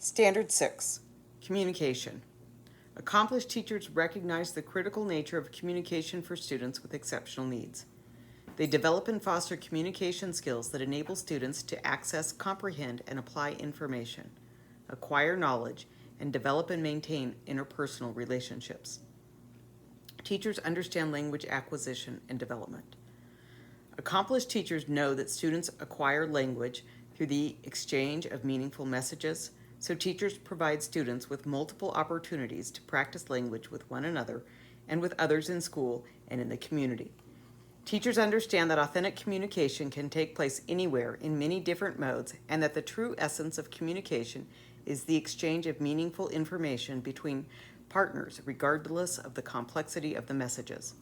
Standard 6, Communication. Accomplished teachers recognize the critical nature of communication for students with exceptional needs. They develop and foster communication skills that enable students to access, comprehend, and apply information, acquire knowledge, and develop and maintain interpersonal relationships. Teachers understand language acquisition and development. Accomplished teachers know that students acquire language through the exchange of meaningful messages, so teachers provide students with multiple opportunities to practice language with one another and with others in school and in the community. Teachers understand that authentic communication can take place anywhere in many different modes, and that the true essence of communication is the exchange of meaningful information between partners, regardless of the complexity of the messages.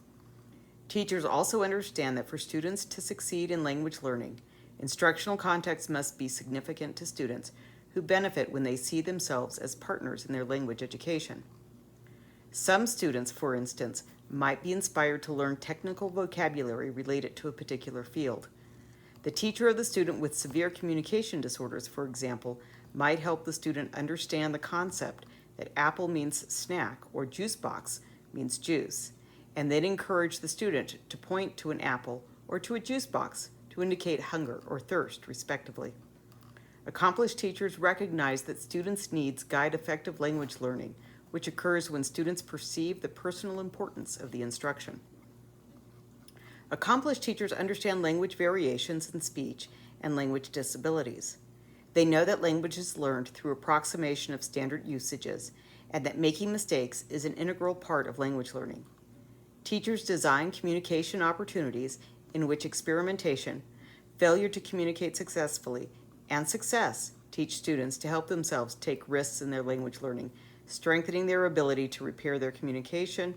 Teachers also understand that for students to succeed in language learning, instructional context must be significant to students who benefit when they see themselves as partners in their language education. Some students, for instance, might be inspired to learn technical vocabulary related to a particular field. The teacher of the student with severe communication disorders, for example, might help the student understand the concept that apple means snack or juice box means juice, and then encourage the student to point to an apple or to a juice box to indicate hunger or thirst, respectively. Accomplished teachers recognize that students' needs guide effective language learning, which occurs when students perceive the personal importance of the instruction. Accomplished teachers understand language variations in speech and language disabilities. They know that language is learned through approximation of standard usages, and that making mistakes is an integral part of language learning. Teachers design communication opportunities in which experimentation, failure to communicate successfully, and success teach students to help themselves take risks in their language learning, strengthening their ability to repair their communication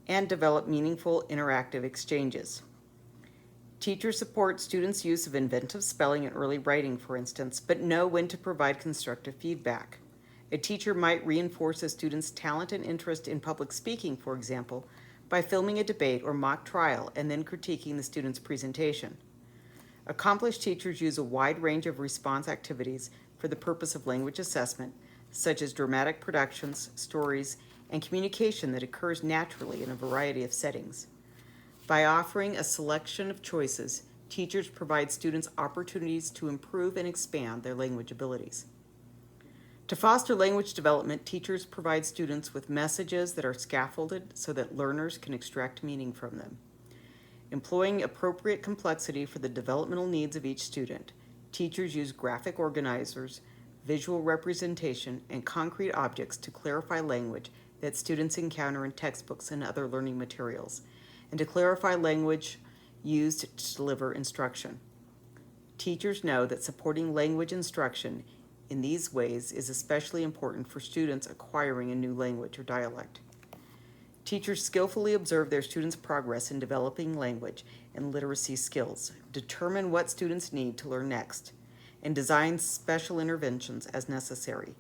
and develop meaningful interactive exchanges. Teachers support students' use of inventive spelling and early writing, for instance, but know when to provide constructive feedback. A teacher might reinforce a student's talent and interest in public speaking, for example, by filming a debate or mock trial and then critiquing the student's presentation. Accomplished teachers use a wide range of response activities for the purpose of language assessment, such as dramatic productions, stories, and communication that occurs naturally in a variety of settings. By offering a selection of choices, teachers provide students opportunities to improve and expand their language abilities. To foster language development, teachers provide students with messages that are scaffolded so that learners can extract meaning from them. Employing appropriate complexity for the developmental needs of each student, teachers use graphic organizers, visual representation, and concrete objects to clarify language that students encounter in textbooks and other learning materials, and to clarify language used to deliver instruction. Teachers know that supporting language instruction in these ways is especially important for students acquiring a new language or dialect. Teachers skillfully observe their students' progress in developing language and literacy skills, determine what students need to learn next, and design special interventions as necessary.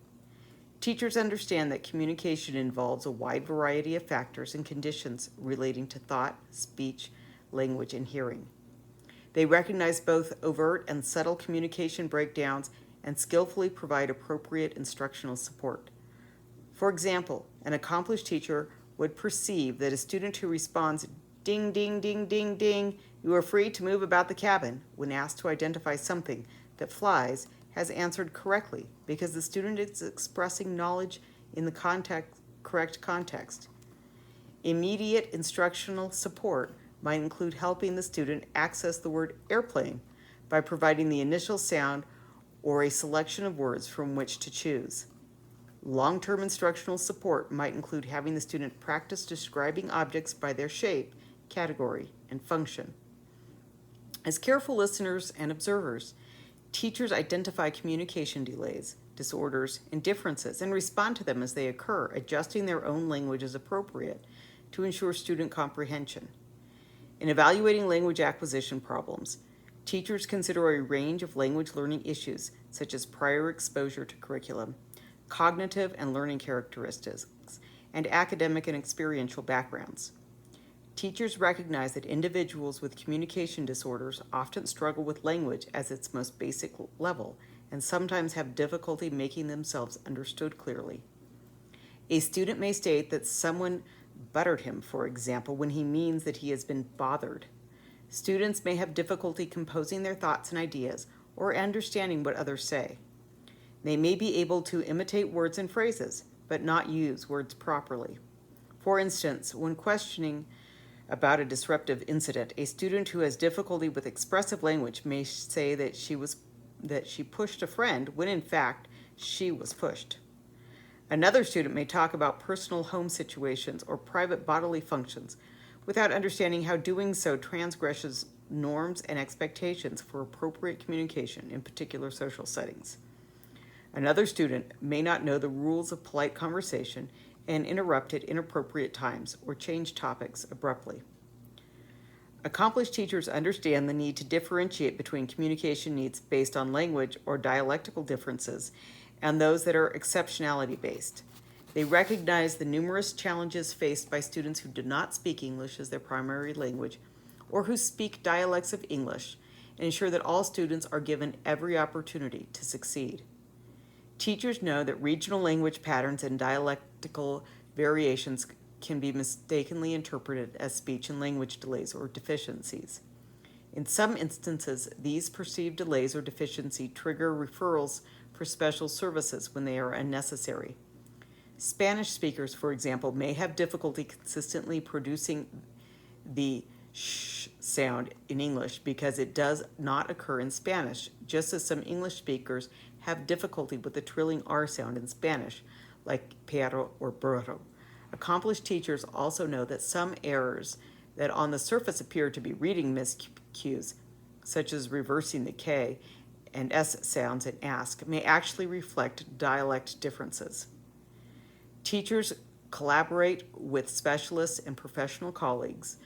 Teachers understand that communication involves a wide variety of factors and conditions relating to thought, speech, language, and hearing. They recognize both overt and subtle communication breakdowns and skillfully provide appropriate instructional support. For example, an accomplished teacher would perceive that a student who responds, "Ding, ding, ding, ding, ding, you are free to move about the cabin," when asked to identify something that flies, has answered correctly because the student is expressing knowledge in the correct context. Immediate instructional support might include helping the student access the word airplane by providing the initial sound or a selection of words from which to choose. Long-term instructional support might include having the student practice describing objects by their shape, category, and function. As careful listeners and observers, teachers identify communication delays, disorders, and differences and respond to them as they occur, adjusting their own language as appropriate to ensure student comprehension. In evaluating language acquisition problems, teachers consider a range of language learning issues such as prior exposure to curriculum, cognitive and learning characteristics, and academic and experiential backgrounds. Teachers recognize that individuals with communication disorders often struggle with language as its most basic level and sometimes have difficulty making themselves understood clearly. A student may state that someone buttered him, for example, when he means that he has been bothered. Students may have difficulty composing their thoughts and ideas or understanding what others say. They may be able to imitate words and phrases, but not use words properly. For instance, when questioning about a disruptive incident, a student who has difficulty with expressive language may say that she pushed a friend when in fact she was pushed. Another student may talk about personal home situations or private bodily functions without understanding how doing so transgresses norms and expectations for appropriate communication in particular social settings. Another student may not know the rules of polite conversation and interrupt at inappropriate times or change topics abruptly. Accomplished teachers understand the need to differentiate between communication needs based on language or dialectical differences and those that are exceptionality-based. They recognize the numerous challenges faced by students who do not speak English as their primary language or who speak dialects of English and ensure that all students are given every opportunity to succeed. Teachers know that regional language patterns and dialectical variations can be mistakenly interpreted as speech and language delays or deficiencies. In some instances, these perceived delays or deficiency trigger referrals for special services when they are unnecessary. Spanish speakers, for example, may have difficulty consistently producing the sh sound in English because it does not occur in Spanish, just as some English speakers have difficulty with the trilling R sound in Spanish, like perro or burro. Accomplished teachers also know that some errors that on the surface appear to be reading miscues, such as reversing the K and S sounds in ask, may actually reflect dialect differences. Teachers collaborate with specialists and professional colleagues,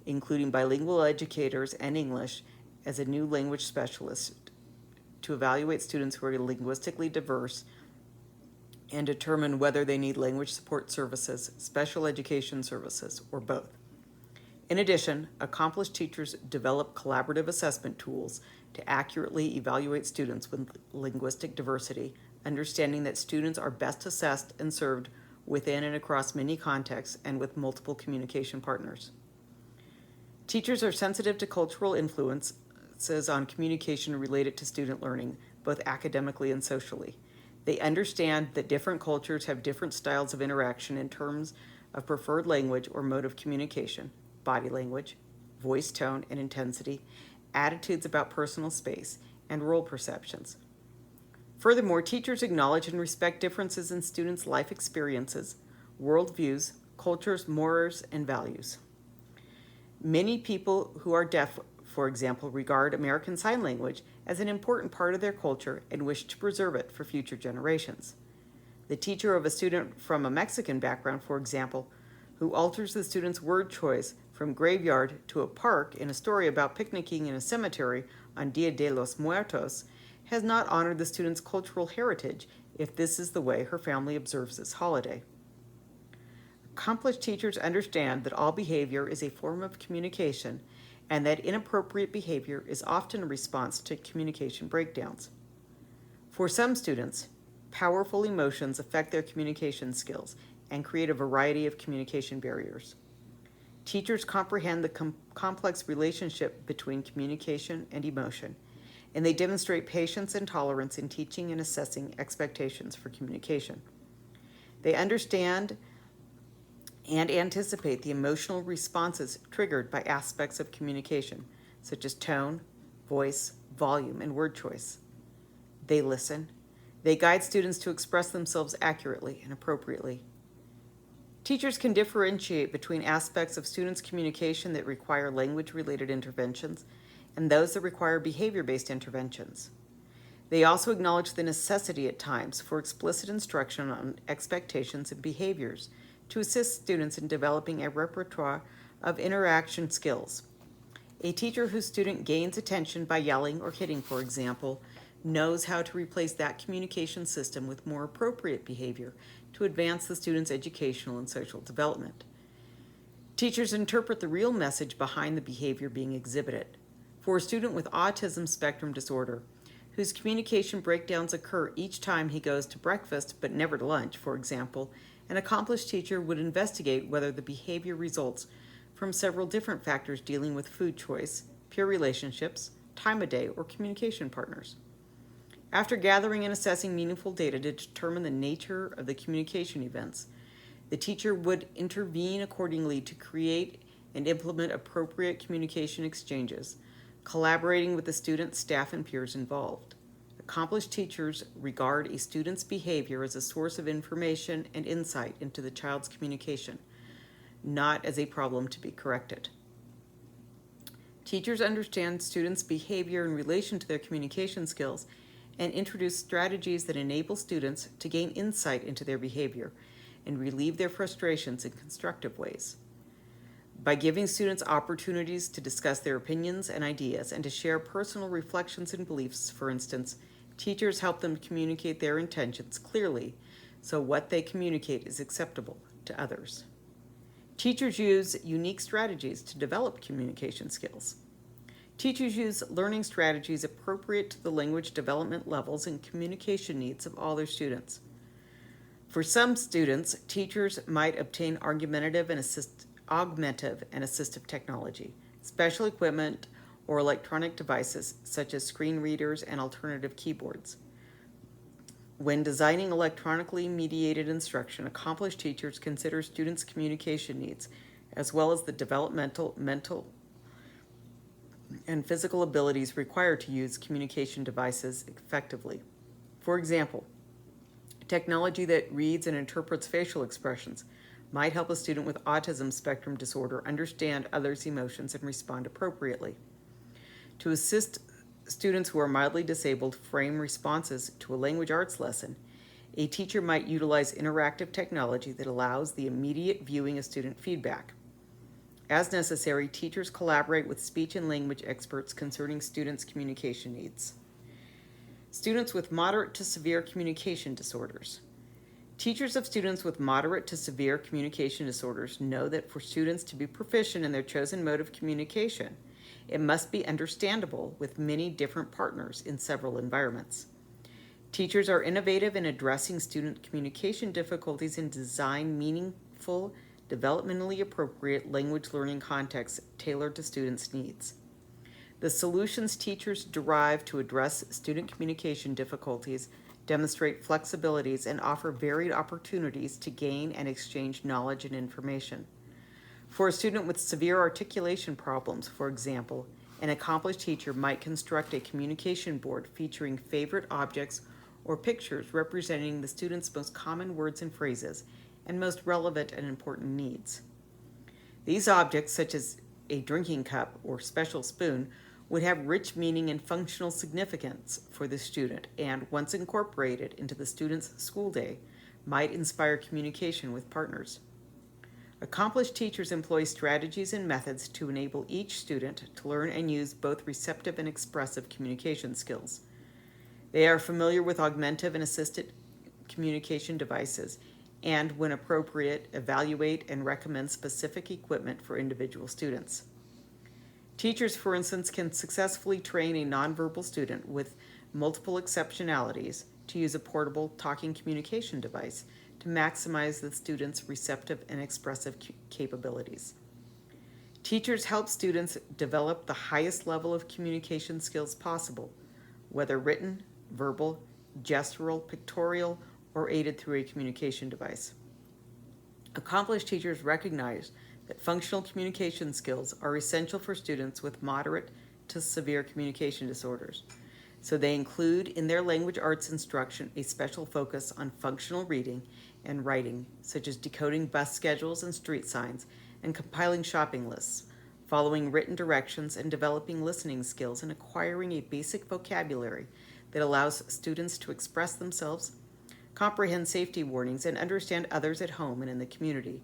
including bilingual educators and English as a new language specialist, to evaluate students who are linguistically diverse and determine whether they need language support services, special education services, or both. In addition, accomplished teachers develop collaborative assessment tools to accurately evaluate students with linguistic diversity, understanding that students are best assessed and served within and across many contexts and with multiple communication partners. Teachers are sensitive to cultural influences on communication related to student learning, both academically and socially. They understand that different cultures have different styles of interaction in terms of preferred language or mode of communication, body language, voice tone and intensity, attitudes about personal space, and role perceptions. Furthermore, teachers acknowledge and respect differences in students' life experiences, worldviews, cultures, mores, and values. Many people who are deaf, for example, regard American Sign Language as an important part of their culture and wish to preserve it for future generations. The teacher of a student from a Mexican background, for example, who alters the student's word choice from graveyard to a park in a story about picnicking in a cemetery on Dia de los Muertos, has not honored the student's cultural heritage if this is the way her family observes this holiday. Accomplished teachers understand that all behavior is a form of communication and that inappropriate behavior is often a response to communication breakdowns. For some students, powerful emotions affect their communication skills and create a variety of communication barriers. Teachers comprehend the complex relationship between communication and emotion, and they demonstrate patience and tolerance in teaching and assessing expectations for communication. They understand and anticipate the emotional responses triggered by aspects of communication, such as tone, voice, volume, and word choice. They listen. They guide students to express themselves accurately and appropriately. Teachers can differentiate between aspects of students' communication that require language-related interventions and those that require behavior-based interventions. They also acknowledge the necessity at times for explicit instruction on expectations and behaviors to assist students in developing a repertoire of interaction skills. A teacher whose student gains attention by yelling or hitting, for example, knows how to replace that communication system with more appropriate behavior to advance the student's educational and social development. Teachers interpret the real message behind the behavior being exhibited. For a student with autism spectrum disorder whose communication breakdowns occur each time he goes to breakfast but never to lunch, for example, an accomplished teacher would investigate whether the behavior results from several different factors dealing with food choice, peer relationships, time of day, or communication partners. After gathering and assessing meaningful data to determine the nature of the communication events, the teacher would intervene accordingly to create and implement appropriate communication exchanges, collaborating with the student, staff, and peers involved. Accomplished teachers regard a student's behavior as a source of information and insight into the child's communication, not as a problem to be corrected. Teachers understand students' behavior in relation to their communication skills and introduce strategies that enable students to gain insight into their behavior and relieve their frustrations in constructive ways. By giving students opportunities to discuss their opinions and ideas and to share personal reflections and beliefs, for instance, teachers help them communicate their intentions clearly so what they communicate is acceptable to others. Teachers use unique strategies to develop communication skills. Teachers use learning strategies appropriate to the language development levels and communication needs of all their students. For some students, teachers might obtain augmentative and assistive technology, special equipment, or electronic devices such as screen readers and alternative keyboards. When designing electronically mediated instruction, accomplished teachers consider students' communication needs, as well as the developmental, mental, and physical abilities required to use communication devices effectively. For example, technology that reads and interprets facial expressions might help a student with autism spectrum disorder understand others' emotions and respond appropriately. To assist students who are mildly disabled frame responses to a language arts lesson, a teacher might utilize interactive technology that allows the immediate viewing of student feedback. As necessary, teachers collaborate with speech and language experts concerning students' communication needs. Students with moderate to severe communication disorders. Teachers of students with moderate to severe communication disorders know that for students to be proficient in their chosen mode of communication, it must be understandable with many different partners in several environments. Teachers are innovative in addressing student communication difficulties and design meaningful, developmentally appropriate language learning contexts tailored to students' needs. The solutions teachers derive to address student communication difficulties demonstrate flexibilities and offer varied opportunities to gain and exchange knowledge and information. For a student with severe articulation problems, for example, an accomplished teacher might construct a communication board featuring favorite objects or pictures representing the student's most common words and phrases and most relevant and important needs. These objects, such as a drinking cup or special spoon, would have rich meaning and functional significance for the student and, once incorporated into the student's school day, might inspire communication with partners. Accomplished teachers employ strategies and methods to enable each student to learn and use both receptive and expressive communication skills. They are familiar with augmentative and assisted communication devices and, when appropriate, evaluate and recommend specific equipment for individual students. Teachers, for instance, can successfully train a nonverbal student with multiple exceptionalities to use a portable talking communication device to maximize the student's receptive and expressive capabilities. Teachers help students develop the highest level of communication skills possible, whether written, verbal, gestural, pictorial, or aided through a communication device. Accomplished teachers recognize that functional communication skills are essential for students with moderate to severe communication disorders, so they include in their language arts instruction a special focus on functional reading and writing, such as decoding bus schedules and street signs and compiling shopping lists, following written directions and developing listening skills and acquiring a basic vocabulary that allows students to express themselves, comprehend safety warnings, and understand others at home and in the community.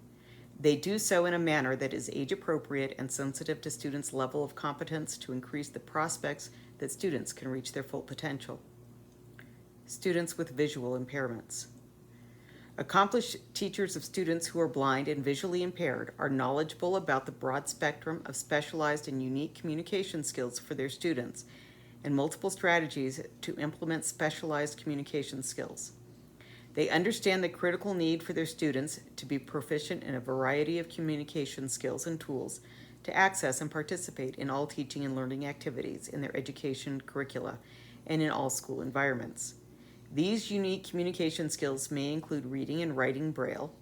They do so in a manner that is age-appropriate and sensitive to students' level of competence to increase the prospects that students can reach their full potential. Students with visual impairments. Accomplished teachers of students who are blind and visually impaired are knowledgeable about the broad spectrum of specialized and unique communication skills for their students and multiple strategies to implement specialized communication skills. They understand the critical need for their students to be proficient in a variety of communication skills and tools to access and participate in all teaching and learning activities in their education curricula and in all school environments. These unique communication skills may include reading and writing Braille,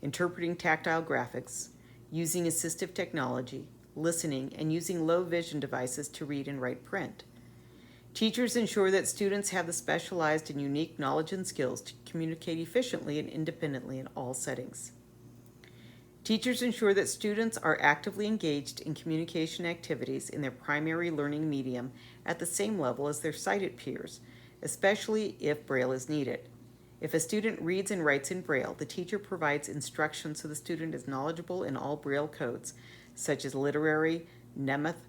interpreting tactile graphics, using assistive technology, listening, and using low vision devices to read and write print. Teachers ensure that students have the specialized and unique knowledge and skills to communicate efficiently and independently in all settings. Teachers ensure that students are actively engaged in communication activities in their primary learning medium at the same level as their sighted peers, especially if Braille is needed. If a student reads and writes in Braille, the teacher provides instruction so the student is knowledgeable in all Braille codes, such as literary, Nemeth,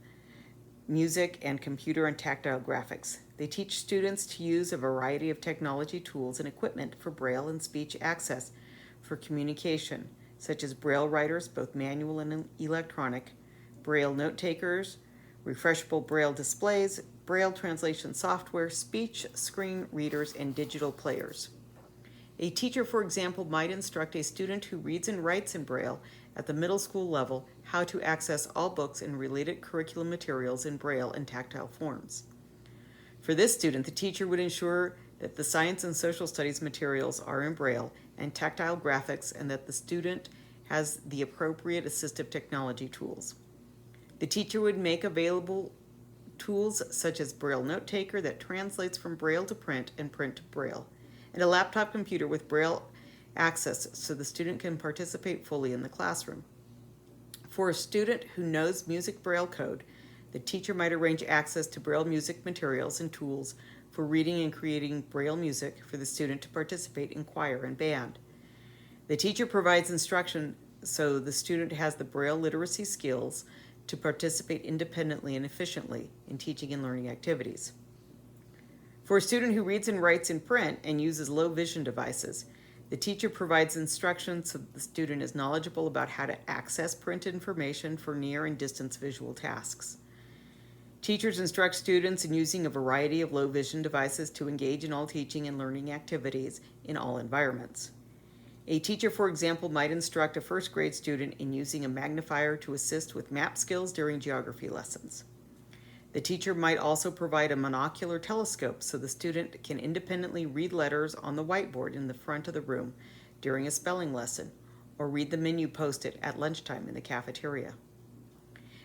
music, and computer and tactile graphics. They teach students to use a variety of technology tools and equipment for Braille and speech access for communication, such as Braille writers, both manual and electronic, Braille note takers, refreshable Braille displays, Braille translation software, speech screen readers, and digital players. A teacher, for example, might instruct a student who reads and writes in Braille at the middle school level how to access all books and related curriculum materials in Braille and tactile forms. For this student, the teacher would ensure that the science and social studies materials are in Braille and tactile graphics, and that the student has the appropriate assistive technology tools. The teacher would make available tools such as Braille note taker that translates from Braille to print and print to Braille, and a laptop computer with Braille access so the student can participate fully in the classroom. For a student who knows music Braille code, the teacher might arrange access to Braille music materials and tools for reading and creating Braille music for the student to participate in choir and band. The teacher provides instruction so the student has the Braille literacy skills to participate independently and efficiently in teaching and learning activities. For a student who reads and writes in print and uses low vision devices, the teacher provides instruction so the student is knowledgeable about how to access print information for near and distance visual tasks. Teachers instruct students in using a variety of low vision devices to engage in all teaching and learning activities in all environments. A teacher, for example, might instruct a first grade student in using a magnifier to assist with map skills during geography lessons. The teacher might also provide a monocular telescope so the student can independently read letters on the whiteboard in the front of the room during a spelling lesson, or read the menu posted at lunchtime in the cafeteria.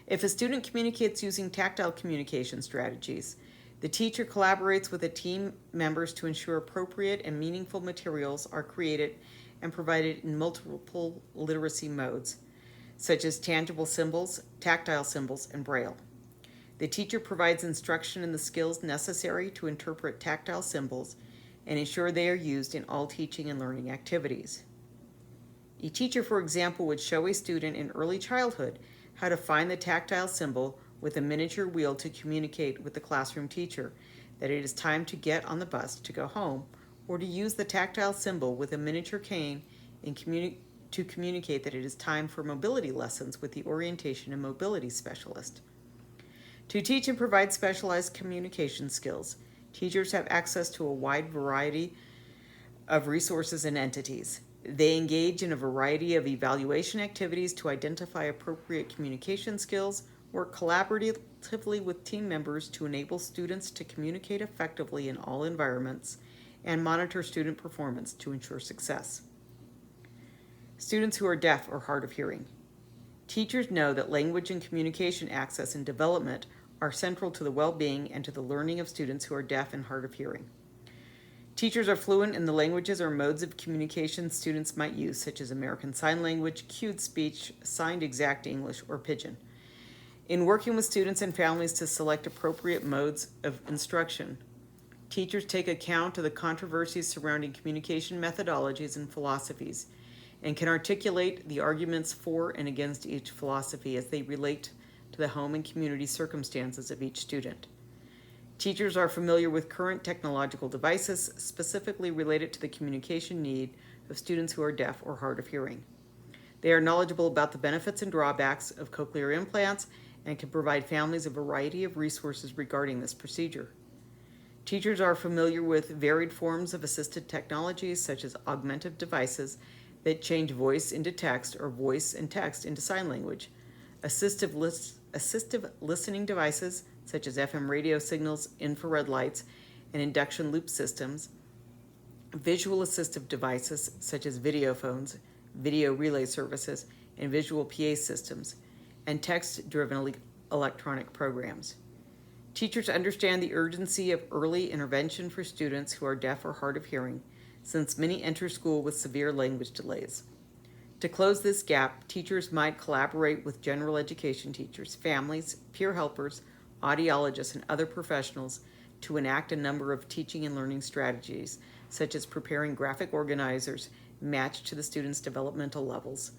If a student communicates using tactile communication strategies, the teacher collaborates with the team members to ensure appropriate and meaningful materials are created and provided in multiple literacy modes, such as tangible symbols, tactile symbols, and Braille. The teacher provides instruction in the skills necessary to interpret tactile symbols and ensure they are used in all teaching and learning activities. A teacher, for example, would show a student in early childhood how to find the tactile symbol with a miniature wheel to communicate with the classroom teacher that it is time to get on the bus to go home, or to use the tactile symbol with a miniature cane to communicate that it is time for mobility lessons with the orientation and mobility specialist. To teach and provide specialized communication skills, teachers have access to a wide variety of resources and entities. They engage in a variety of evaluation activities to identify appropriate communication skills, work collaboratively with team members to enable students to communicate effectively in all environments, and monitor student performance to ensure success. Students who are deaf or hard of hearing. Teachers know that language and communication access and development are central to the well-being and to the learning of students who are deaf and hard of hearing. Teachers are fluent in the languages or modes of communication students might use, such as American Sign Language, cued speech, signed exact English, or pidgin. In working with students and families to select appropriate modes of instruction, teachers take account of the controversies surrounding communication methodologies and philosophies, and can articulate the arguments for and against each philosophy as they relate to the home and community circumstances of each student. Teachers are familiar with current technological devices specifically related to the communication need of students who are deaf or hard of hearing. They are knowledgeable about the benefits and drawbacks of cochlear implants and can provide families a variety of resources regarding this procedure. Teachers are familiar with varied forms of assisted technologies such as augmentative devices that change voice into text or voice and text into sign language, assistive listening devices such as FM radio signals, infrared lights, and induction loop systems, visual assistive devices such as video phones, video relay services, and visual PA systems, and text-driven electronic programs. Teachers understand the urgency of early intervention for students who are deaf or hard of hearing, since many enter school with severe language delays. To close this gap, teachers might collaborate with general education teachers, families, peer helpers, audiologists, and other professionals to enact a number of teaching and learning strategies, such as preparing graphic organizers matched to the students' developmental levels,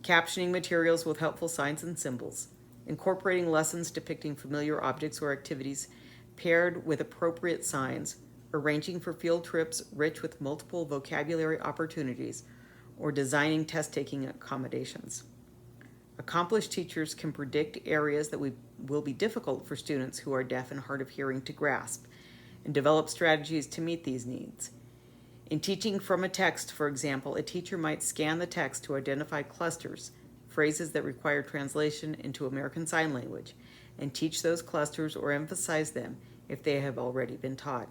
captioning materials with helpful signs and symbols, incorporating lessons depicting familiar objects or activities paired with appropriate signs, arranging for field trips rich with multiple vocabulary opportunities, or designing test-taking accommodations. Accomplished teachers can predict areas that will be difficult for students who are deaf and hard of hearing to grasp, and develop strategies to meet these needs. In teaching from a text, for example, a teacher might scan the text to identify clusters, phrases that require translation into American Sign Language, and teach those clusters or emphasize them if they have already been taught.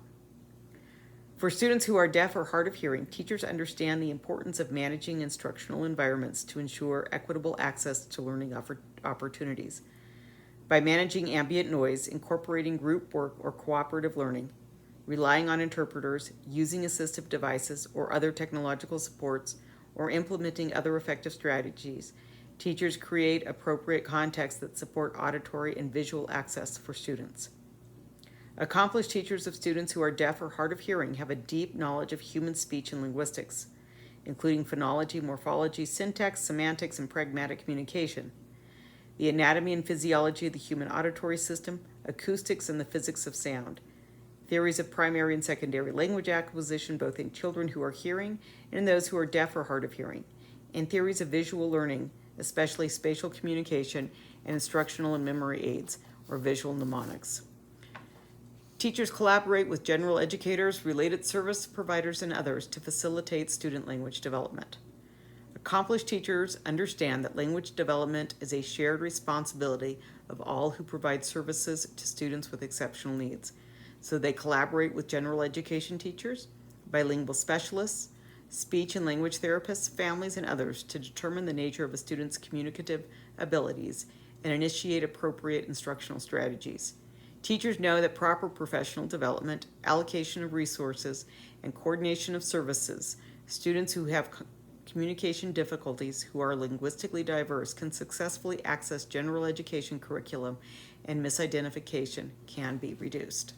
For students who are deaf or hard of hearing, teachers understand the importance of managing instructional environments to ensure equitable access to learning opportunities. By managing ambient noise, incorporating group work or cooperative learning, relying on interpreters, using assistive devices or other technological supports, or implementing other effective strategies, teachers create appropriate contexts that support auditory and visual access for students. Accomplished teachers of students who are deaf or hard of hearing have a deep knowledge of human speech and linguistics, including phonology, morphology, syntax, semantics, and pragmatic communication, the anatomy and physiology of the human auditory system, acoustics, and the physics of sound, theories of primary and secondary language acquisition both in children who are hearing and in those who are deaf or hard of hearing, and theories of visual learning, especially spatial communication and instructional and memory aids, or visual mnemonics. Teachers collaborate with general educators, related service providers, and others to facilitate student language development. Accomplished teachers understand that language development is a shared responsibility of all who provide services to students with exceptional needs, so they collaborate with general education teachers, bilingual specialists, speech and language therapists, families, and others to determine the nature of a student's communicative abilities and initiate appropriate instructional strategies. Teachers know that proper professional development, allocation of resources, and coordination of services, students who have communication difficulties who are linguistically diverse can successfully access general education curriculum, and misidentification can be reduced.